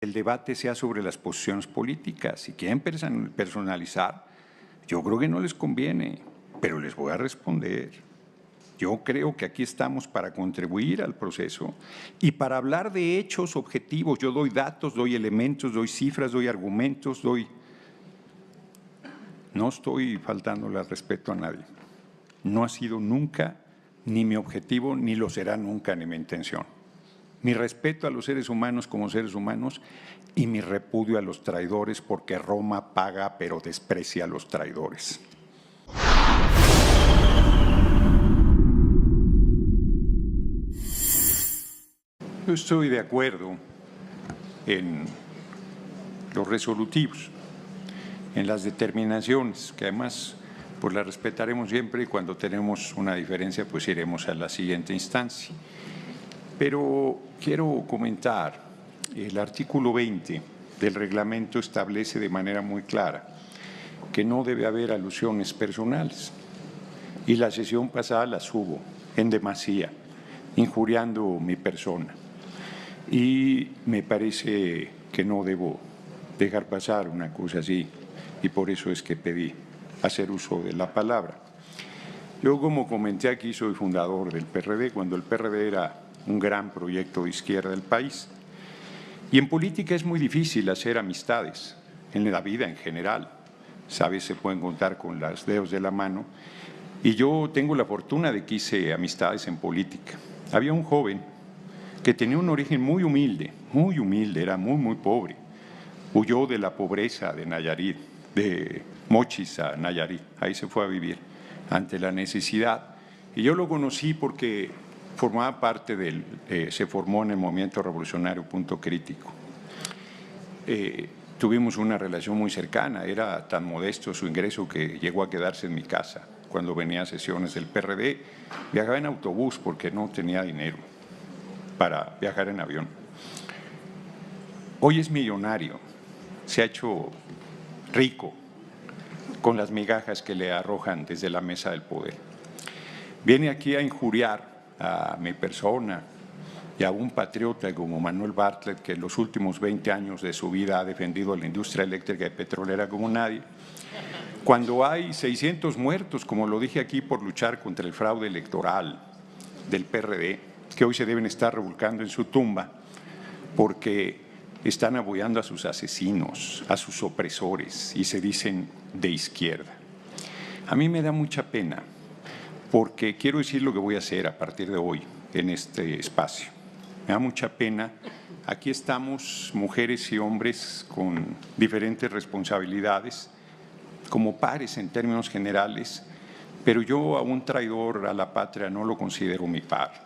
el debate sea sobre las posiciones políticas. Si quieren personalizar, yo creo que no les conviene, pero les voy a responder. Yo creo que aquí estamos para contribuir al proceso y para hablar de hechos objetivos. Yo doy datos, doy elementos, doy cifras, doy argumentos, No estoy faltándole al respeto a nadie. No ha sido nunca ni mi objetivo, ni lo será nunca, ni mi intención. Mi respeto a los seres humanos como seres humanos y mi repudio a los traidores, porque Roma paga pero desprecia a los traidores. Yo estoy de acuerdo en los resolutivos, en las determinaciones, que además pues las respetaremos siempre y cuando tenemos una diferencia pues iremos a la siguiente instancia. Pero quiero comentar, el artículo 20 del reglamento establece de manera muy clara que no debe haber alusiones personales y la sesión pasada las hubo en demasía, injuriando mi persona. Y me parece que no debo dejar pasar una cosa así y por eso es que pedí hacer uso de la palabra. Yo, como comenté aquí, soy fundador del PRD, cuando el PRD era un gran proyecto de izquierda del país. Y en política es muy difícil hacer amistades, en la vida en general. Sabes, se pueden contar con los dedos de la mano. Y yo tengo la fortuna de que hice amistades en política. Había un joven que tenía un origen muy humilde, era muy pobre. Huyó de la pobreza de Nayarit, de Mochis a Nayarit, ahí se fue a vivir ante la necesidad. Y yo lo conocí porque formaba parte se formó en el movimiento revolucionario Punto Crítico. Tuvimos una relación muy cercana, era tan modesto su ingreso que llegó a quedarse en mi casa. Cuando venía a sesiones del PRD, viajaba en autobús porque no tenía dinero para viajar en avión. Hoy es millonario, se ha hecho rico con las migajas que le arrojan desde la mesa del poder. Viene aquí a injuriar a mi persona y a un patriota como Manuel Bartlett, que en los últimos 20 años de su vida ha defendido a la industria eléctrica y petrolera como nadie, cuando hay 600 muertos, como lo dije aquí, por luchar contra el fraude electoral del PRD, que hoy se deben estar revolcando en su tumba porque están apoyando a sus asesinos, a sus opresores y se dicen de izquierda. A mí me da mucha pena porque quiero decir lo que voy a hacer a partir de hoy en este espacio. Me da mucha pena. Aquí estamos mujeres y hombres con diferentes responsabilidades, como pares en términos generales, pero yo a un traidor a la patria no lo considero mi par.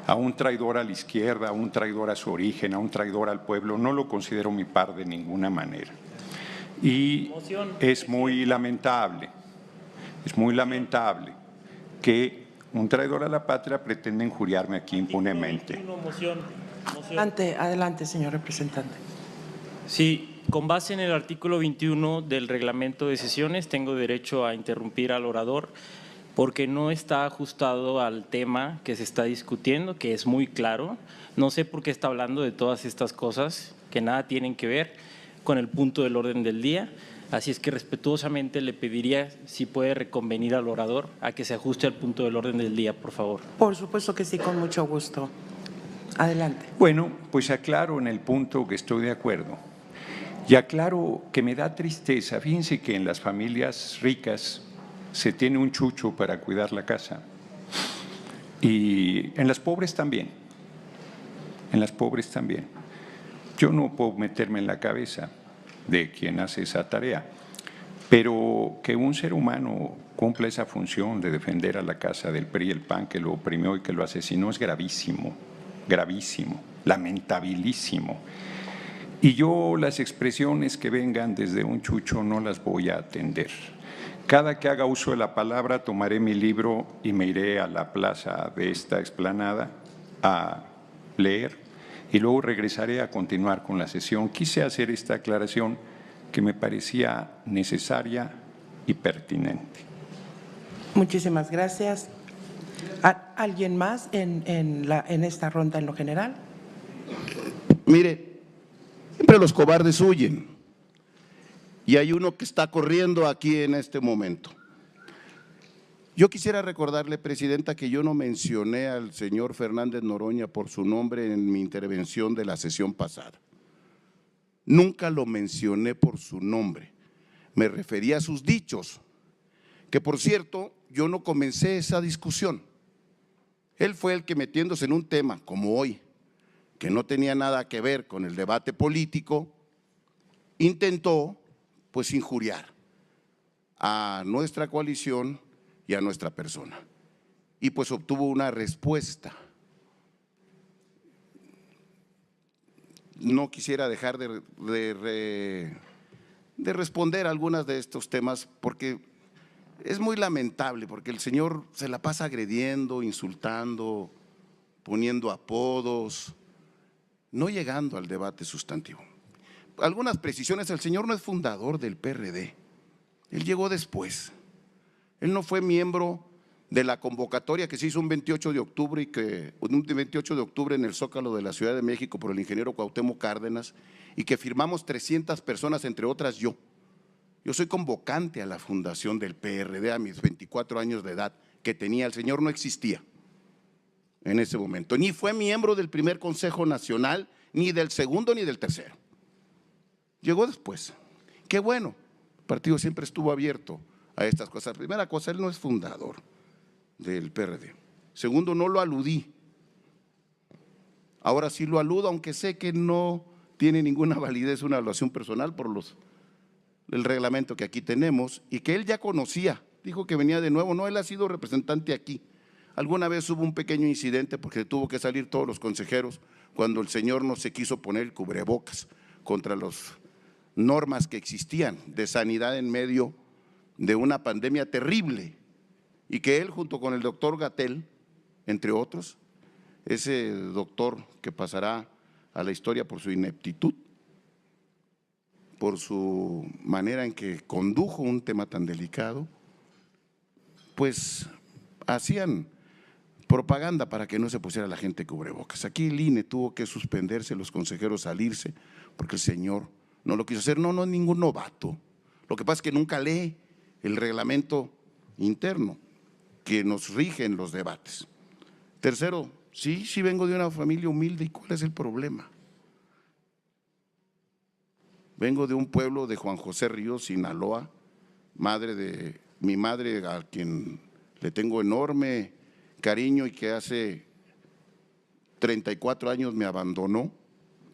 A un traidor a la izquierda, a un traidor a su origen, a un traidor al pueblo, no lo considero mi par de ninguna manera. Y es muy lamentable que un traidor a la patria pretenda injuriarme aquí impunemente. Adelante, señor representante. Sí, con base en el artículo 21 del reglamento de sesiones, tengo derecho a interrumpir al orador porque no está ajustado al tema que se está discutiendo, que es muy claro. No sé por qué está hablando de todas estas cosas que nada tienen que ver con el punto del orden del día. Así es que respetuosamente le pediría si puede reconvenir al orador a que se ajuste al punto del orden del día, por favor. Por supuesto que sí, con mucho gusto. Adelante. Bueno, pues aclaro en el punto que estoy de acuerdo. Y aclaro que me da tristeza. Fíjense que en las familias ricas se tiene un chucho para cuidar la casa. Y en las pobres también. En las pobres también. Yo no puedo meterme en la cabeza de quien hace esa tarea, pero que un ser humano cumpla esa función de defender a la casa del PRI y el PAN, que lo oprimió y que lo asesinó, es gravísimo, gravísimo, lamentabilísimo. Y yo las expresiones que vengan desde un chucho no las voy a atender. Cada que haga uso de la palabra, tomaré mi libro y me iré a la plaza de esta explanada a leer y luego regresaré a continuar con la sesión. Quise hacer esta aclaración que me parecía necesaria y pertinente. Muchísimas gracias. ¿Alguien más en esta ronda en lo general? Mire, Siempre los cobardes huyen. Y hay uno que está corriendo aquí en este momento. Yo quisiera recordarle, Presidenta, que yo no mencioné al señor Fernández Noroña por su nombre en mi intervención de la sesión pasada. Nunca lo mencioné por su nombre. Me refería a sus dichos, que por cierto, yo no comencé esa discusión. Él fue el que, metiéndose en un tema como hoy, que no tenía nada que ver con el debate político, intentó pues injuriar a nuestra coalición y a nuestra persona. Y pues obtuvo una respuesta. No quisiera dejar de responder a algunas de estos temas porque es muy lamentable, porque el señor se la pasa agrediendo, insultando, poniendo apodos, no llegando al debate sustantivo. Algunas precisiones: el señor no es fundador del PRD, él llegó después. Él no fue miembro de la convocatoria que se hizo un 28 de octubre en el Zócalo de la Ciudad de México por el ingeniero Cuauhtémoc Cárdenas, y que firmamos 300 personas, entre otras yo. Yo soy convocante a la fundación del PRD a mis 24 años de edad que tenía. El señor no existía en ese momento, ni fue miembro del primer Consejo Nacional, ni del segundo, ni del tercero. Llegó después. Qué bueno, el partido siempre estuvo abierto a estas cosas. Primera cosa, él no es fundador del PRD. Segundo, no lo aludí. Ahora sí lo aludo, aunque sé que no tiene ninguna validez una evaluación personal por el reglamento que aquí tenemos, y que él ya conocía. Dijo que venía de nuevo. No, él ha sido representante aquí. Alguna vez hubo un pequeño incidente porque tuvo que salir todos los consejeros cuando el señor no se quiso poner el cubrebocas contra las normas que existían de sanidad en medio de una pandemia terrible, y que él, junto con el doctor Gatell, entre otros, ese doctor que pasará a la historia por su ineptitud, por su manera en que condujo un tema tan delicado, pues hacían propaganda para que no se pusiera la gente cubrebocas. Aquí el INE tuvo que suspenderse, los consejeros salirse, porque el señor no lo quiso hacer. No es ningún novato. Lo que pasa es que nunca lee el reglamento interno que nos rige en los debates. Tercero, sí vengo de una familia humilde. ¿Y cuál es el problema? Vengo de un pueblo de Juan José Ríos, Sinaloa, mi madre, a quien le tengo enorme cariño y que hace 34 años me abandonó,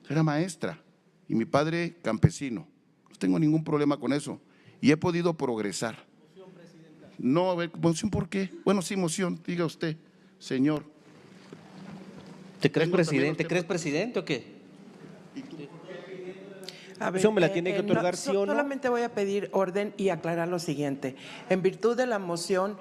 era maestra, y mi padre campesino. No tengo ningún problema con eso y he podido progresar. Moción, presidenta. No, a ver, ¿moción por qué? Bueno, sí, moción, diga usted, señor. ¿Te crees presidente? ¿Crees presidente o qué? A ver, me la tiene que otorgar, ¿sí o no? Solamente voy a pedir orden y aclarar lo siguiente. En virtud de la moción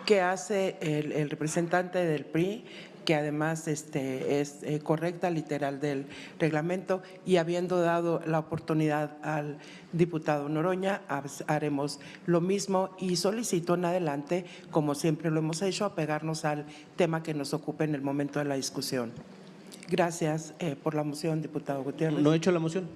que hace el representante del PRI, que además es correcta, literal del reglamento, y habiendo dado la oportunidad al diputado Noroña, haremos lo mismo y solicito en adelante, como siempre lo hemos hecho, apegarnos al tema que nos ocupe en el momento de la discusión. Gracias por la moción, diputado Gutiérrez. No he hecho la moción.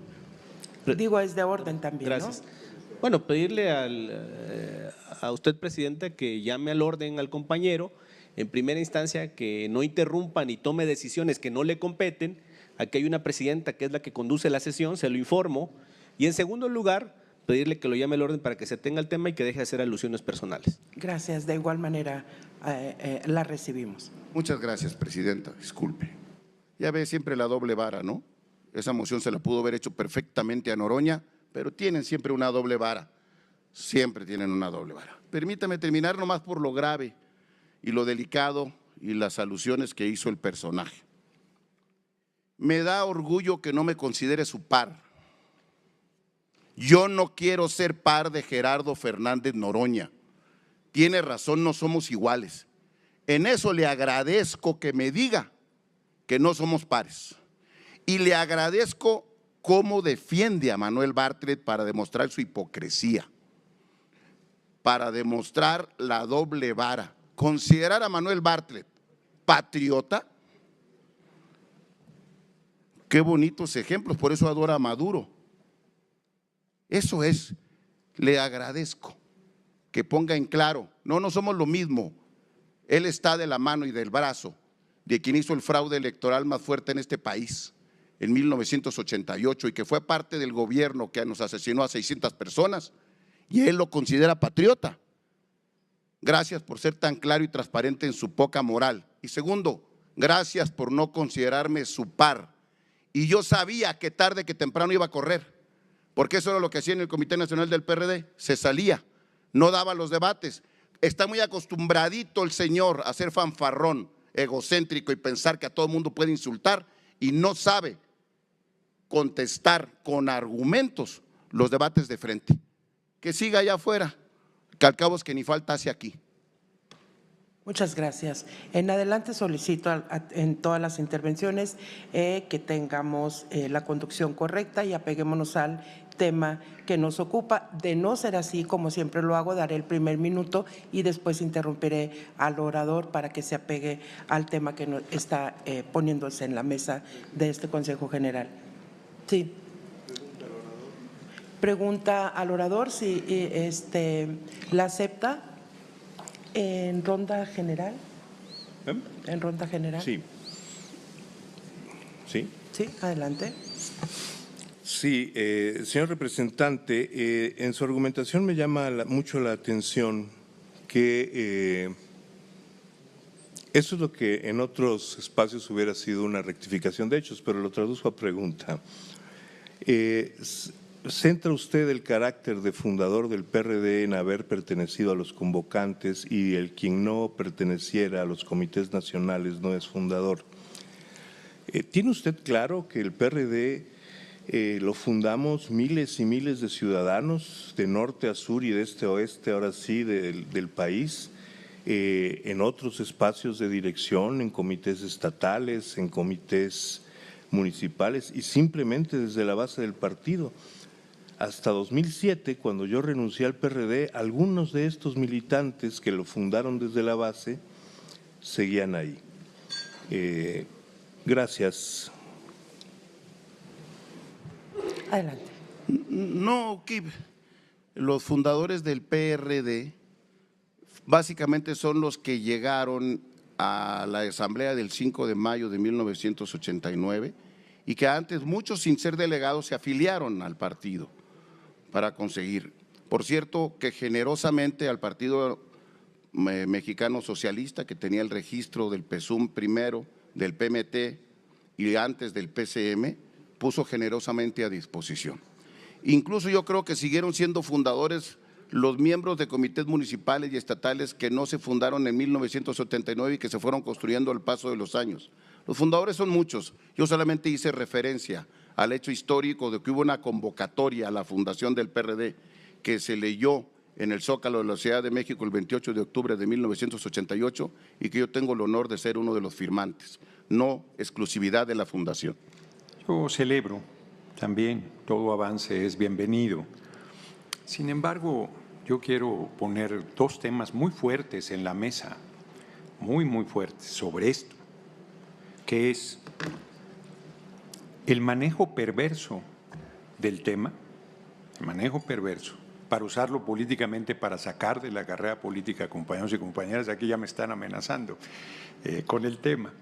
Digo, es de orden también, gracias. ¿no? Bueno, pedirle a usted, presidenta, que llame al orden al compañero, en primera instancia que no interrumpa ni tome decisiones que no le competen. Aquí hay una presidenta que es la que conduce la sesión, se lo informo, y en segundo lugar pedirle que lo llame al orden para que se tenga el tema y que deje de hacer alusiones personales. Gracias, de igual manera la recibimos. Muchas gracias, presidenta, disculpe. Ya ve siempre la doble vara, ¿no? Esa moción se la pudo haber hecho perfectamente a Noroña, pero tienen siempre una doble vara, siempre tienen una doble vara. Permítame terminar nomás por lo grave y lo delicado y las alusiones que hizo el personaje. Me da orgullo que no me considere su par. Yo no quiero ser par de Gerardo Fernández Noroña. Tiene razón, no somos iguales. En eso le agradezco que me diga que no somos pares. Y le agradezco cómo defiende a Manuel Bartlett para demostrar su hipocresía, para demostrar la doble vara. Considerar a Manuel Bartlett patriota, Qué bonitos ejemplos, por eso adora a Maduro. Eso es, le agradezco que ponga en claro, no somos lo mismo. Él está de la mano y del brazo de quien hizo el fraude electoral más fuerte en este país en 1988 y que fue parte del gobierno que nos asesinó a 600 personas, y él lo considera patriota. Gracias por ser tan claro y transparente en su poca moral. Y segundo, gracias por no considerarme su par. Y yo sabía que tarde que temprano iba a correr, porque eso era lo que hacía en el Comité Nacional del PRD, se salía, no daba los debates. Está muy acostumbradito el señor a ser fanfarrón, egocéntrico y pensar que a todo mundo puede insultar, y no sabe contestar con argumentos los debates de frente. Que siga allá afuera, que al cabo es que ni falta hace aquí. Muchas gracias. En adelante solicito en todas las intervenciones que tengamos la conducción correcta y apeguémonos al tema que nos ocupa. De no ser así, como siempre lo hago, daré el primer minuto y después interrumpiré al orador para que se apegue al tema que está poniéndose en la mesa de este Consejo General. Sí. Pregunta al orador si la acepta. ¿En ronda general? ¿En ronda general? Sí. ¿Sí? Sí, adelante. Sí, señor representante, en su argumentación me llama mucho la atención que eso es lo que en otros espacios hubiera sido una rectificación de hechos, pero lo traduzco a pregunta. ¿Centra usted el carácter de fundador del PRD en haber pertenecido a los convocantes y el quien no perteneciera a los comités nacionales no es fundador? ¿Tiene usted claro que el PRD lo fundamos miles y miles de ciudadanos de norte a sur y de este a oeste, ahora sí, del país, en otros espacios de dirección, en comités estatales, en comités municipales y simplemente desde la base del partido? Hasta 2007, cuando yo renuncié al PRD, algunos de estos militantes que lo fundaron desde la base seguían ahí. Gracias. Adelante. No, Kib, los fundadores del PRD básicamente son los que llegaron a la asamblea del 5 de mayo de 1989 y que antes muchos sin ser delegados se afiliaron al partido para conseguir. Por cierto, que generosamente al Partido Mexicano Socialista, que tenía el registro del PSUM primero, del PMT y antes del PCM, puso generosamente a disposición. Incluso yo creo que siguieron siendo fundadores los miembros de comités municipales y estatales que no se fundaron en 1979 y que se fueron construyendo al paso de los años. Los fundadores son muchos, yo solamente hice referencia al hecho histórico de que hubo una convocatoria a la fundación del PRD que se leyó en el Zócalo de la Ciudad de México el 28 de octubre de 1988 y que yo tengo el honor de ser uno de los firmantes, no exclusividad de la fundación. Yo celebro también, todo avance es bienvenido. Sin embargo, yo quiero poner dos temas muy fuertes en la mesa, muy fuertes sobre esto, que es el manejo perverso del tema, el manejo perverso, para usarlo políticamente, para sacar de la carrera política compañeros y compañeras, aquí ya me están amenazando con el tema.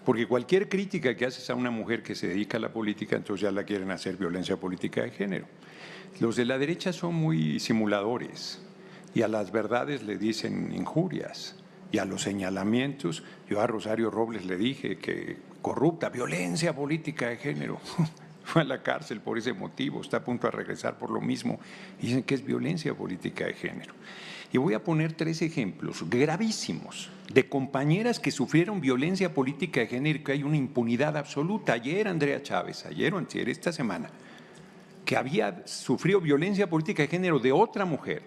Porque cualquier crítica que haces a una mujer que se dedica a la política, entonces ya la quieren hacer violencia política de género. Los de la derecha son muy simuladores y a las verdades le dicen injurias y a los señalamientos. Yo a Rosario Robles le dije que corrupta, violencia política de género. Fue a la cárcel por ese motivo, está a punto de regresar por lo mismo. Y dicen que es violencia política de género. Y voy a poner 3 ejemplos gravísimos de compañeras que sufrieron violencia política de género y que hay una impunidad absoluta. Ayer Andrea Chávez, ayer o antier, esta semana, que había sufrido violencia política de género de otra mujer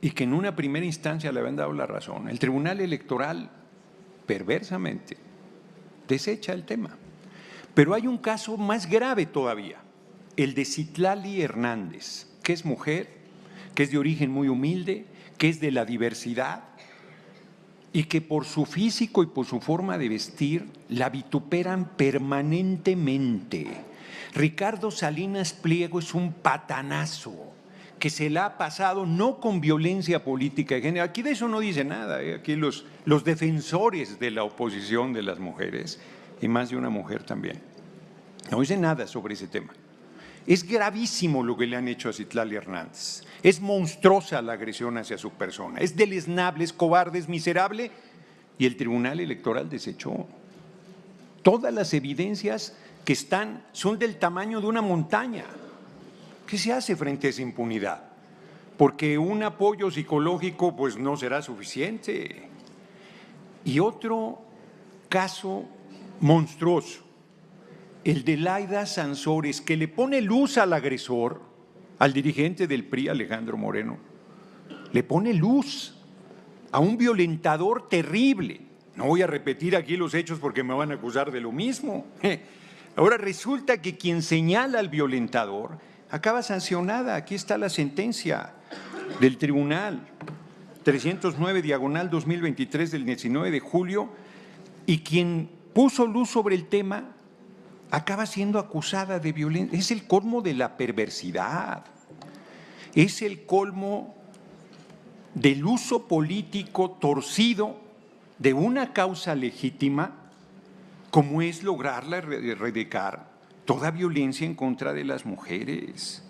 y que en una primera instancia le habían dado la razón. El Tribunal Electoral, perversamente, desecha el tema. Pero hay un caso más grave todavía, el de Citlali Hernández, que es mujer, que es de origen muy humilde, que es de la diversidad y que por su físico y por su forma de vestir la vituperan permanentemente. Ricardo Salinas Pliego es un patanazo que se la ha pasado no con violencia política de género. Aquí de eso no dice nada, aquí los defensores de la oposición de las mujeres, y más de una mujer también, no dice nada sobre ese tema. Es gravísimo lo que le han hecho a Citlali Hernández. Es monstruosa la agresión hacia su persona. Es deleznable, es cobarde, es miserable. Y el Tribunal Electoral desechó. Todas las evidencias que están son del tamaño de una montaña. ¿Qué se hace frente a esa impunidad? Porque un apoyo psicológico pues no será suficiente. Y otro caso monstruoso, el de Laida Sansores, que le pone luz al agresor, al dirigente del PRI, Alejandro Moreno, le pone luz a un violentador terrible. No voy a repetir aquí los hechos porque me van a acusar de lo mismo. Ahora resulta que quien señala al violentador acaba sancionada. Aquí está la sentencia del tribunal 309/2023 del 19 de julio, y quien puso luz sobre el tema acaba siendo acusada de violencia. Es el colmo de la perversidad, es el colmo del uso político torcido de una causa legítima, como es lograrla erradicar toda violencia en contra de las mujeres.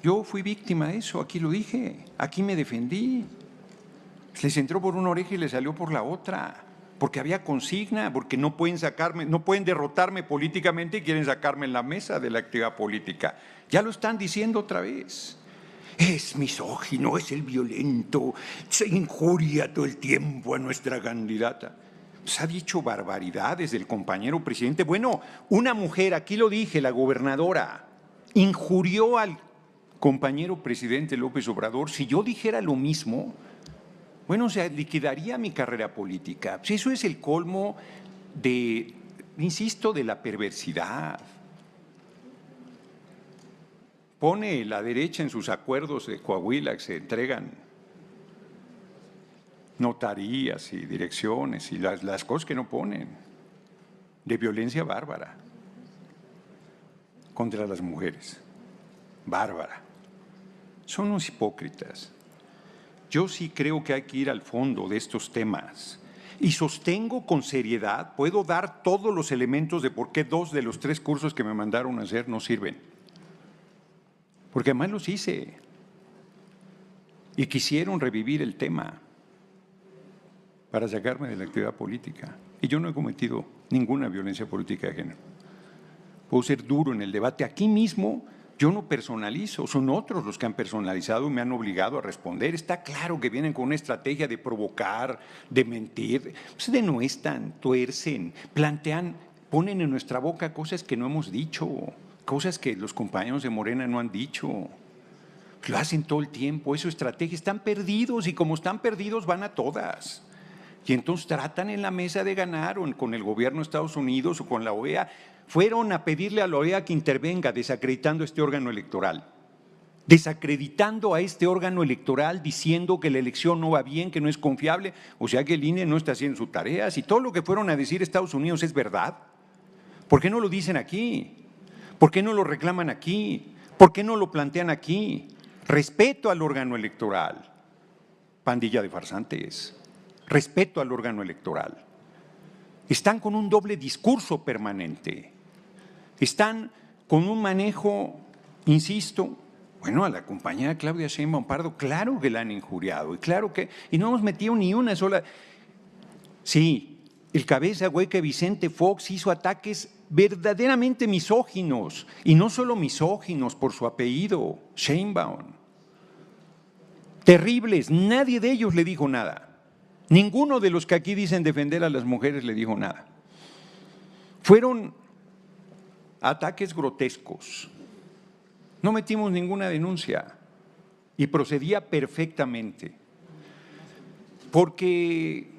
Yo fui víctima de eso, aquí lo dije, aquí me defendí. Les entró por una oreja y les salió por la otra, porque había consigna, porque no pueden sacarme, no pueden derrotarme políticamente y quieren sacarme en la mesa de la actividad política. Ya lo están diciendo otra vez. Es misógino, es el violento, se injuria todo el tiempo a nuestra candidata. Se ha dicho barbaridades del compañero presidente. Bueno, una mujer, aquí lo dije, la gobernadora, injurió al compañero presidente López Obrador. Si yo dijera lo mismo, bueno, se liquidaría mi carrera política. Pues eso es el colmo de, insisto, de la perversidad. Pone la derecha en sus acuerdos de Coahuila que se entregan notarías y direcciones y las cosas que no ponen, de violencia bárbara contra las mujeres. Bárbara. Son unos hipócritas. Yo sí creo que hay que ir al fondo de estos temas y sostengo con seriedad, puedo dar todos los elementos de por qué 2 de los 3 cursos que me mandaron a hacer no sirven. Porque además los hice y quisieron revivir el tema para sacarme de la actividad política. Y yo no he cometido ninguna violencia política de género. Puedo ser duro en el debate. Aquí mismo yo no personalizo, son otros los que han personalizado y me han obligado a responder. Está claro que vienen con una estrategia de provocar, de mentir. Pues denuestan, tuercen, plantean, ponen en nuestra boca cosas que no hemos dicho, cosas que los compañeros de Morena no han dicho. Lo hacen todo el tiempo, es su estrategia. Están perdidos y como están perdidos van a todas. Y entonces tratan en la mesa de ganar o con el gobierno de Estados Unidos o con la OEA. Fueron a pedirle a la OEA que intervenga desacreditando este órgano electoral. Desacreditando a este órgano electoral, diciendo que la elección no va bien, que no es confiable. O sea que el INE no está haciendo su tarea. Si todo lo que fueron a decir Estados Unidos es verdad, ¿por qué no lo dicen aquí? ¿Por qué no lo reclaman aquí? ¿Por qué no lo plantean aquí? Respeto al órgano electoral. Pandilla de farsantes. Respeto al órgano electoral. Están con un doble discurso permanente. Están con un manejo, insisto, bueno, a la compañera Claudia Sheinbaum Pardo, claro que la han injuriado y no hemos metido ni una sola. Sí, el cabeza hueca Vicente Fox hizo ataques verdaderamente misóginos y no solo misóginos por su apellido, Sheinbaum. Terribles, nadie de ellos le dijo nada. Ninguno de los que aquí dicen defender a las mujeres le dijo nada. Fueron ataques grotescos. No metimos ninguna denuncia y procedía perfectamente. Porque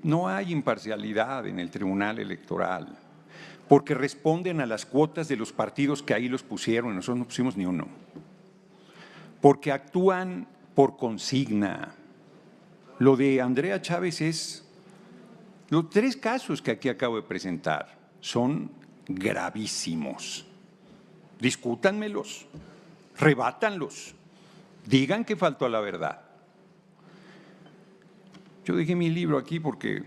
no hay imparcialidad en el Tribunal Electoral. Porque responden a las cuotas de los partidos que ahí los pusieron y nosotros no pusimos ni uno. Porque actúan por consigna. Lo de Andrea Chávez es… Los 3 casos que aquí acabo de presentar son gravísimos. Discútanmelos, rebátanlos, digan que faltó a la verdad. Yo dejé mi libro aquí porque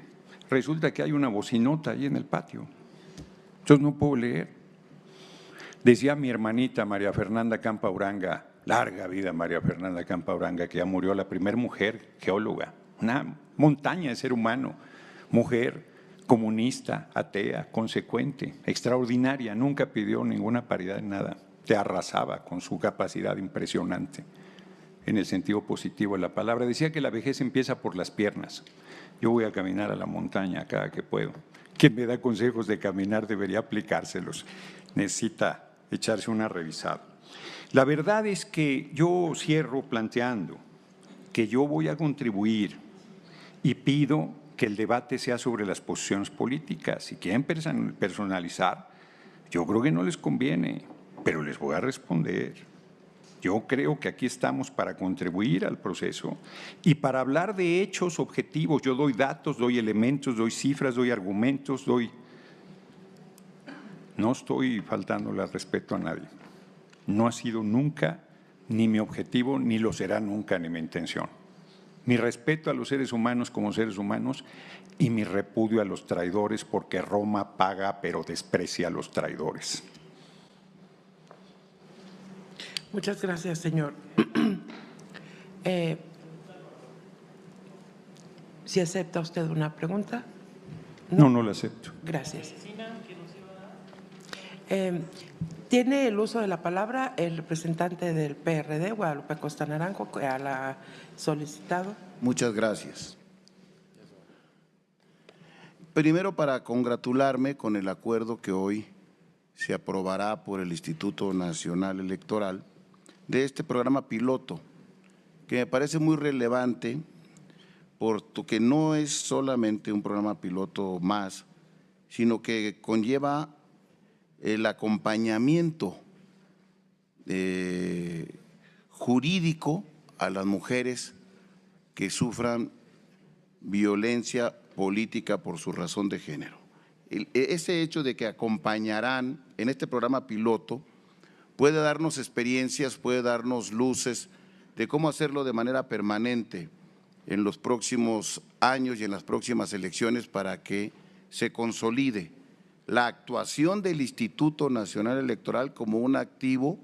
resulta que hay una bocinota ahí en el patio. Entonces no puedo leer. Decía mi hermanita María Fernanda Campa Uranga, larga vida María Fernanda Campa Uranga, que ya murió, la primera mujer geóloga, una montaña de ser humano, mujer comunista, atea, consecuente, extraordinaria, nunca pidió ninguna paridad en nada, te arrasaba con su capacidad impresionante, en el sentido positivo de la palabra. Decía que la vejez empieza por las piernas. Yo voy a caminar a la montaña cada que puedo. Quien me da consejos de caminar debería aplicárselos. Necesita echarse una revisada. La verdad es que yo cierro planteando que yo voy a contribuir y pido que el debate sea sobre las posiciones políticas. Si quieren personalizar, yo creo que no les conviene, pero les voy a responder. Yo creo que aquí estamos para contribuir al proceso y para hablar de hechos objetivos. Yo doy datos, doy elementos, doy cifras, doy argumentos, No estoy faltándole al respeto a nadie. No ha sido nunca ni mi objetivo, ni lo será nunca, ni mi intención. Mi respeto a los seres humanos como seres humanos y mi repudio a los traidores, porque Roma paga pero desprecia a los traidores. Muchas gracias, señor. ¿Si acepta usted una pregunta? No la acepto. Gracias. Tiene el uso de la palabra el representante del PRD, Guadalupe Acosta Naranjo, que la solicitado. Muchas gracias. Primero, para congratularme con el acuerdo que hoy se aprobará por el Instituto Nacional Electoral de este programa piloto, que me parece muy relevante porque no es solamente un programa piloto más, sino que conlleva el acompañamiento jurídico a las mujeres que sufran violencia política por su razón de género. Ese hecho de que acompañarán en este programa piloto puede darnos experiencias, puede darnos luces de cómo hacerlo de manera permanente en los próximos años y en las próximas elecciones para que se consolide la actuación del Instituto Nacional Electoral como un activo,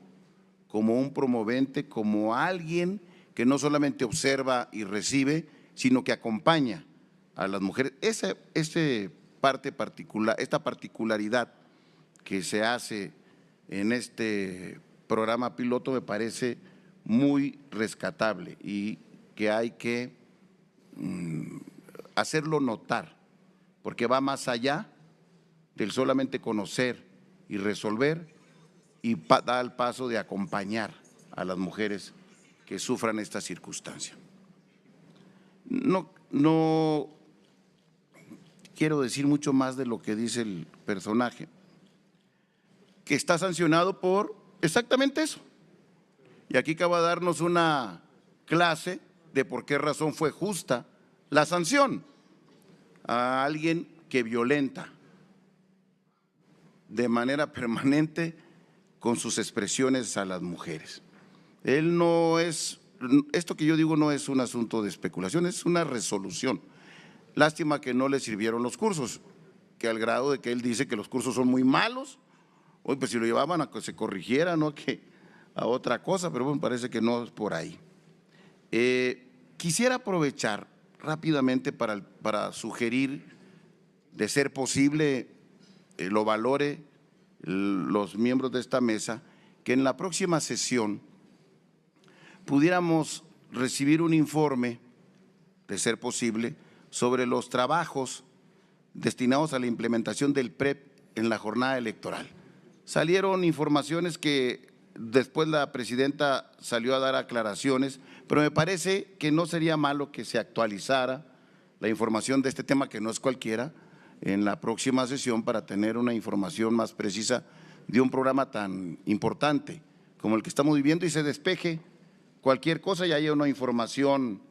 como un promovente, como alguien que no solamente observa y recibe, sino que acompaña a las mujeres. Esta particularidad que se hace en este programa piloto me parece muy rescatable y que hay que hacerlo notar, porque va más allá del solamente conocer y resolver y da el paso de acompañar a las mujeres que sufran esta circunstancia. No quiero decir mucho más de lo que dice el personaje, que está sancionado por exactamente eso. Y aquí acaba de darnos una clase de por qué razón fue justa la sanción a alguien que violenta de manera permanente con sus expresiones a las mujeres. Él no es, esto que yo digo no es un asunto de especulación, es una resolución. Lástima que no le sirvieron los cursos, que al grado de que él dice que los cursos son muy malos, hoy pues si lo llevaban a que se corrigiera, no que a otra cosa, pero bueno, parece que no es por ahí. Quisiera aprovechar rápidamente para sugerir, de ser posible, lo valore los miembros de esta mesa, que en la próxima sesión pudiéramos recibir un informe, de ser posible, sobre los trabajos destinados a la implementación del PREP en la jornada electoral. Salieron informaciones que después la presidenta salió a dar aclaraciones, pero me parece que no sería malo que se actualizara la información de este tema, que no es cualquiera, en la próxima sesión para tener una información más precisa de un programa tan importante como el que estamos viviendo y se despeje cualquier cosa ya hay una información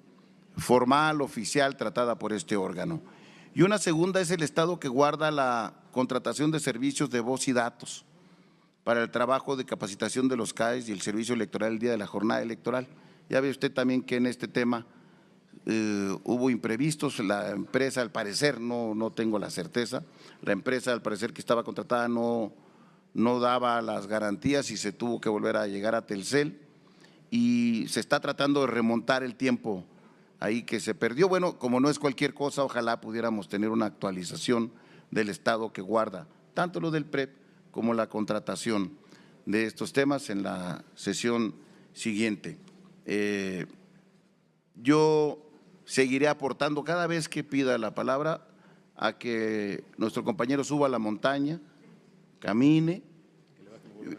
formal, oficial, tratada por este órgano. Y una segunda es el Estado que guarda la contratación de servicios de voz y datos para el trabajo de capacitación de los CAEs y el servicio electoral el día de la jornada electoral. Ya ve usted también que en este tema hubo imprevistos, la empresa al parecer, no tengo la certeza, la empresa al parecer que estaba contratada no daba las garantías y se tuvo que volver a llegar a Telcel y se está tratando de remontar el tiempo ahí que se perdió. Bueno, como no es cualquier cosa, ojalá pudiéramos tener una actualización del estado que guarda tanto lo del PREP como la contratación de estos temas en la sesión siguiente. Yo seguiré aportando cada vez que pida la palabra a que nuestro compañero suba a la montaña, camine,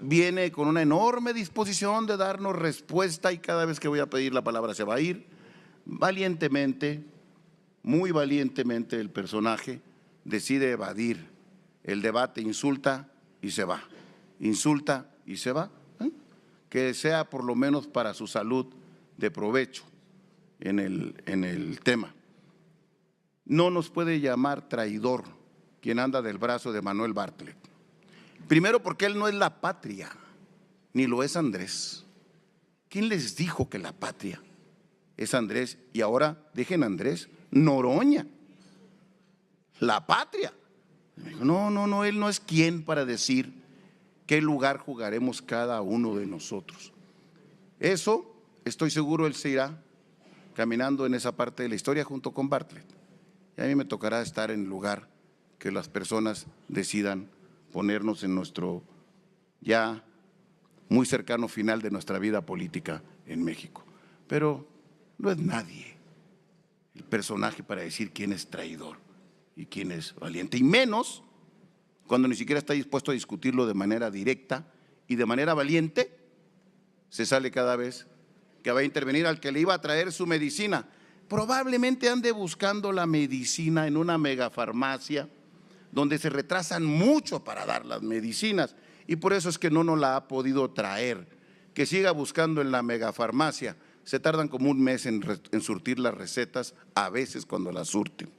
viene con una enorme disposición de darnos respuesta y cada vez que voy a pedir la palabra se va a ir. Valientemente, muy valientemente el personaje decide evadir el debate, insulta y se va, insulta y se va, que sea por lo menos para su salud de provecho en el tema. No nos puede llamar traidor quien anda del brazo de Manuel Bartlett. Primero porque él no es la patria, ni lo es Andrés. ¿Quién les dijo que la patria es Andrés? Y ahora dejen Andrés, Noroña, la patria. No, él no es quien para decir qué lugar jugaremos cada uno de nosotros. Eso, estoy seguro, él se irá caminando en esa parte de la historia junto con Bartlett. Y a mí me tocará estar en el lugar que las personas decidan ponernos en nuestro ya muy cercano final de nuestra vida política en México. Pero no es nadie el personaje para decir quién es traidor y quién es valiente, y menos cuando ni siquiera está dispuesto a discutirlo de manera directa y de manera valiente. Se sale cada vez que va a intervenir al que le iba a traer su medicina. Probablemente ande buscando la medicina en una megafarmacia donde se retrasan mucho para dar las medicinas y por eso es que no nos la ha podido traer. Que siga buscando en la megafarmacia, se tardan como un mes en surtir las recetas, a veces cuando las surten.